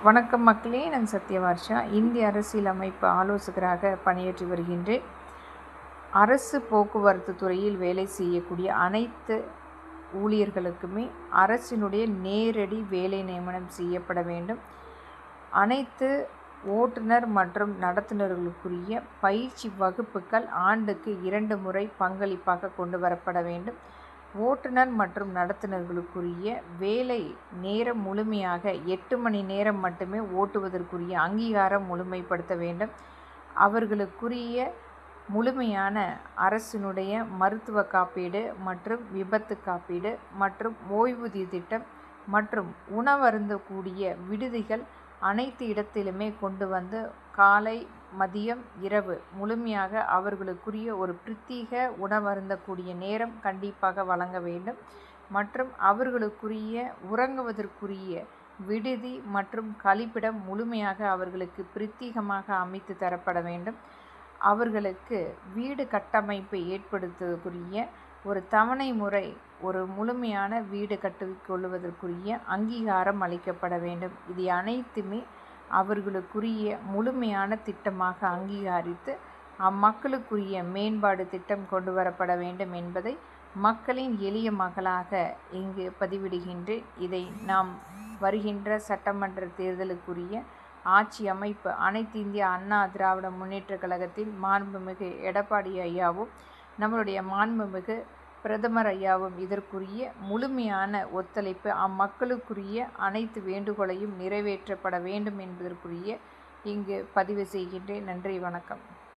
வணக்கம் மக்களே, நான் சத்யவார்ஷா. இந்திய அரசியலமைப்பு ஆலோசகராக பணியாற்றி வருகின்றேன். அரசு போக்குவரத்து துறையில் வேலை செய்யக்கூடிய அனைத்து ஊழியர்களுக்குமே அரசினுடைய நேரடி வேலை நியமனம் செய்யப்பட வேண்டும். அனைத்து ஓட்டுநர் மற்றும் நடத்துனர்களுக்குரிய பயிற்சி வகுப்புகள் ஆண்டுக்கு 2 முறை பங்களிப்பாக கொண்டு வரப்பட வேண்டும். ஓட்டுநர் மற்றும் நடத்துனர்களுக்குரிய வேலை நேரம் முழுமையாக 8 மணி நேரம் மட்டுமே ஓட்டுவதற்குரிய அங்கீகாரம் முழுமைப்படுத்த வேண்டும். அவர்களுக்குரிய முழுமையான அரசினுடைய மருத்துவ காப்பீடு மற்றும் விபத்து காப்பீடு மற்றும் ஓய்வூதிய திட்டம் மற்றும் உணவருந்தக்கூடிய விடுதிகள் அனைத்து இடத்திலுமே கொண்டு வந்து காலை, மதியம், இரவு முழுமையாக அவர்களுக்குரிய ஒரு பிரத்யேக உணவருந்தக்கூடிய நேரம் கண்டிப்பாக வழங்க வேண்டும். மற்றும் அவர்களுக்குரிய உறங்குவதற்குரிய விடுதி மற்றும் கழிப்பிடம் முழுமையாக அவர்களுக்கு பிரத்யேகமாக அமைத்து தரப்பட வேண்டும். அவர்களுக்கு வீடு கட்டமைப்பை ஏற்படுத்துவதற்குரிய ஒரு தவணை முறை, ஒரு முழுமையான வீடு கட்டிக்கொள்வதற்குரிய அங்கீகாரம் அளிக்கப்பட வேண்டும். இது அனைத்துமே அவர்களுக்குரிய முழுமையான திட்டமாக அங்கீகரித்து அம்மக்களுக்குரிய மேம்பாடு திட்டம் கொண்டு வரப்பட வேண்டும் என்பதை மக்களின் எளிய மகளாக இங்கு பதிவிடுகின்றேன். இதை நாம் வருகின்ற சட்டமன்ற தேர்தலுக்குரிய ஆட்சி அமைப்பு அனைத்து இந்திய அண்ணா திராவிட முன்னேற்ற கழகத்தின் மாண்புமிகு எடப்பாடி ஐயாவும் நம்மளுடைய மாண்புமிகு பிரதமர் ஐயாவும் இதற்குரிய முழுமையான ஒத்துழைப்பு அம்மக்களுக்குரிய அனைத்து வேண்டுகோளையும் நிறைவேற்றப்பட வேண்டும் என்பதற்குரிய இங்கு பதிவு செய்கின்றேன். நன்றி, வணக்கம்.